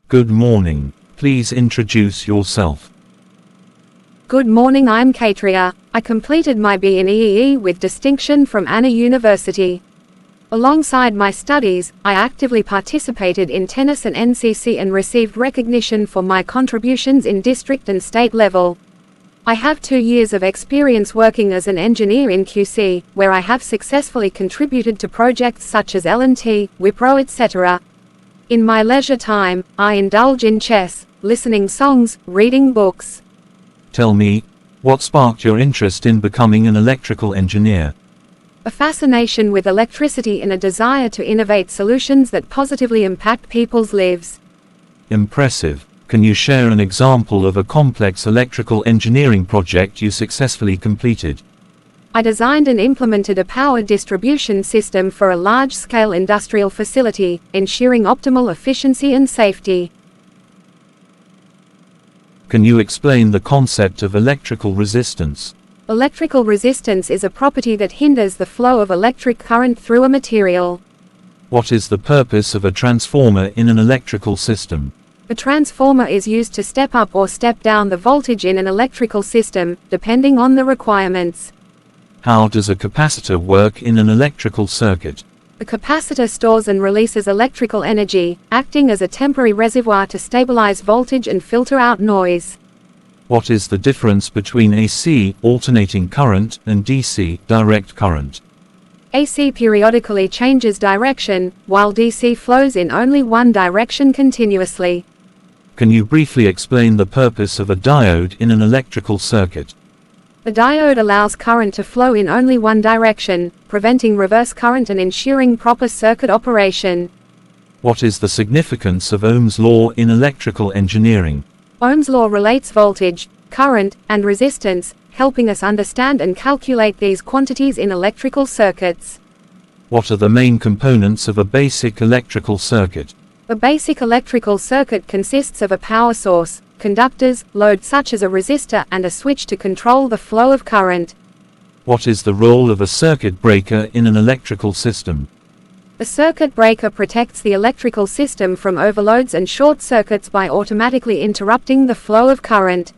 Good morning. Please introduce yourself. Good morning, I'm Katria. I completed my B in EEE with distinction from Anna University. Alongside my studies, I actively participated in tennis and NCC and received recognition for my contributions in district and state level. I have 2 years of experience working as an engineer in QC, where I have successfully contributed to projects such as L&T, Wipro, etc. In my leisure time, I indulge in chess, listening songs, reading books. Tell me, what sparked your interest in becoming an electrical engineer? A fascination with electricity and a desire to innovate solutions that positively impact people's lives. Impressive. Can you share an example of a complex electrical engineering project you successfully completed? I designed and implemented a power distribution system for a large-scale industrial facility, ensuring optimal efficiency and safety. Can you explain the concept of electrical resistance? Electrical resistance is a property that hinders the flow of electric current through a material. What is the purpose of a transformer in an electrical system? A transformer is used to step up or step down the voltage in an electrical system, depending on the requirements. How does a capacitor work in an electrical circuit? A capacitor stores and releases electrical energy, acting as a temporary reservoir to stabilize voltage and filter out noise. What is the difference between AC, alternating current, and DC, direct current? AC periodically changes direction, while DC flows in only one direction continuously. Can you briefly explain the purpose of a diode in an electrical circuit? A diode allows current to flow in only one direction, preventing reverse current and ensuring proper circuit operation. What is the significance of Ohm's law in electrical engineering? Ohm's law relates voltage, current, and resistance, helping us understand and calculate these quantities in electrical circuits. What are the main components of a basic electrical circuit? A basic electrical circuit consists of a power source, conductors, load such as a resistor, and a switch to control the flow of current. What is the role of a circuit breaker in an electrical system? A circuit breaker protects the electrical system from overloads and short circuits by automatically interrupting the flow of current.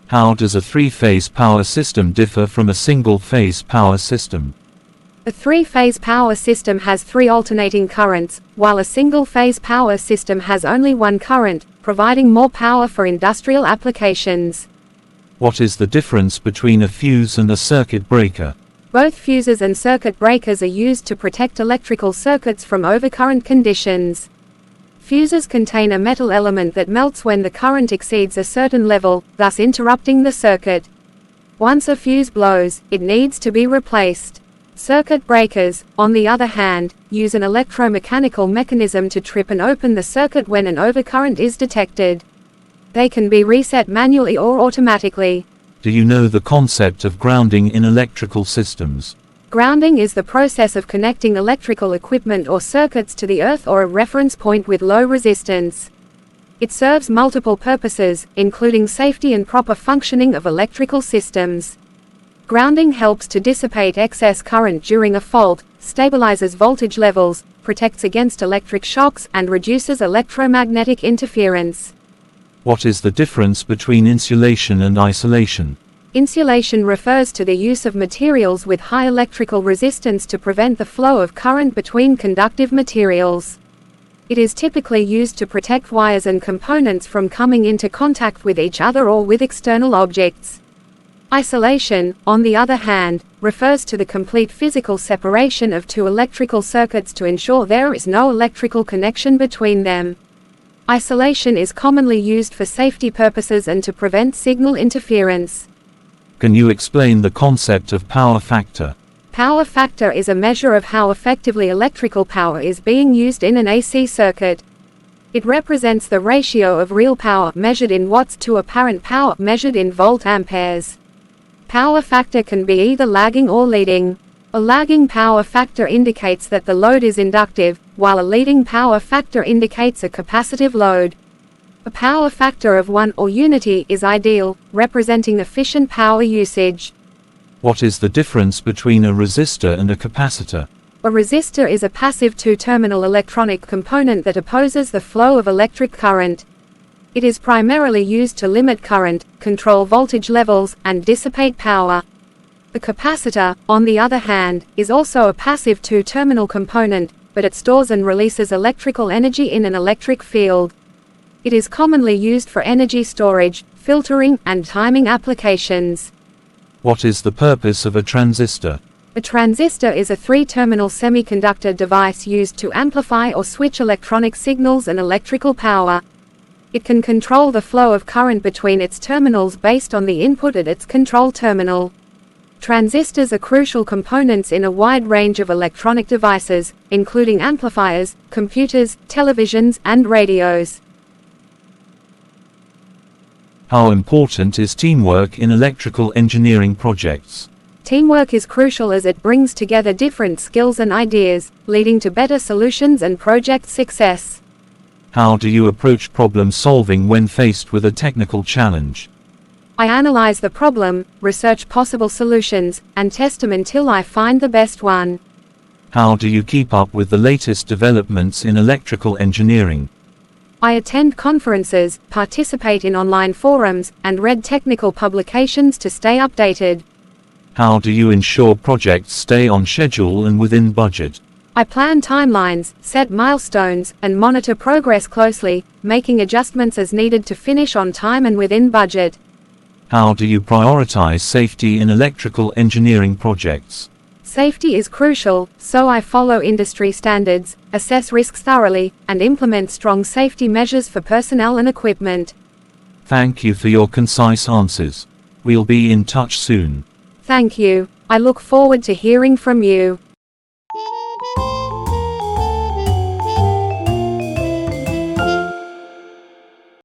How does a three-phase power system differ from a single-phase power system? A three-phase power system has 3 alternating currents, while a single-phase power system has only one current, providing more power for industrial applications. What is the difference between a fuse and a circuit breaker? Both fuses and circuit breakers are used to protect electrical circuits from overcurrent conditions. Fuses contain a metal element that melts when the current exceeds a certain level, thus interrupting the circuit. Once a fuse blows, it needs to be replaced. Circuit breakers, on the other hand, use an electromechanical mechanism to trip and open the circuit when an overcurrent is detected. They can be reset manually or automatically. Do you know the concept of grounding in electrical systems? Grounding is the process of connecting electrical equipment or circuits to the earth or a reference point with low resistance. It serves multiple purposes, including safety and proper functioning of electrical systems. Grounding helps to dissipate excess current during a fault, stabilizes voltage levels, protects against electric shocks, and reduces electromagnetic interference. What is the difference between insulation and isolation? Insulation refers to the use of materials with high electrical resistance to prevent the flow of current between conductive materials. It is typically used to protect wires and components from coming into contact with each other or with external objects. Isolation, on the other hand, refers to the complete physical separation of 2 electrical circuits to ensure there is no electrical connection between them. Isolation is commonly used for safety purposes and to prevent signal interference. Can you explain the concept of power factor? Power factor is a measure of how effectively electrical power is being used in an AC circuit. It represents the ratio of real power measured in watts to apparent power measured in volt-amperes. Power factor can be either lagging or leading. A lagging power factor indicates that the load is inductive, while a leading power factor indicates a capacitive load. A power factor of 1 or unity is ideal, representing efficient power usage. What is the difference between a resistor and a capacitor? A resistor is a passive two-terminal electronic component that opposes the flow of electric current. It is primarily used to limit current, control voltage levels, and dissipate power. The capacitor, on the other hand, is also a passive two-terminal component, but it stores and releases electrical energy in an electric field. It is commonly used for energy storage, filtering, and timing applications. What is the purpose of a transistor? A transistor is a three-terminal semiconductor device used to amplify or switch electronic signals and electrical power. It can control the flow of current between its terminals based on the input at its control terminal. Transistors are crucial components in a wide range of electronic devices, including amplifiers, computers, televisions, and radios. How important is teamwork in electrical engineering projects? Teamwork is crucial as it brings together different skills and ideas, leading to better solutions and project success. How do you approach problem solving when faced with a technical challenge? I analyze the problem, research possible solutions, and test them until I find the best one. How do you keep up with the latest developments in electrical engineering? I attend conferences, participate in online forums, and read technical publications to stay updated. How do you ensure projects stay on schedule and within budget? I plan timelines, set milestones, and monitor progress closely, making adjustments as needed to finish on time and within budget. How do you prioritize safety in electrical engineering projects? Safety is crucial, so I follow industry standards, assess risks thoroughly, and implement strong safety measures for personnel and equipment. Thank you for your concise answers. We'll be in touch soon. Thank you. I look forward to hearing from you.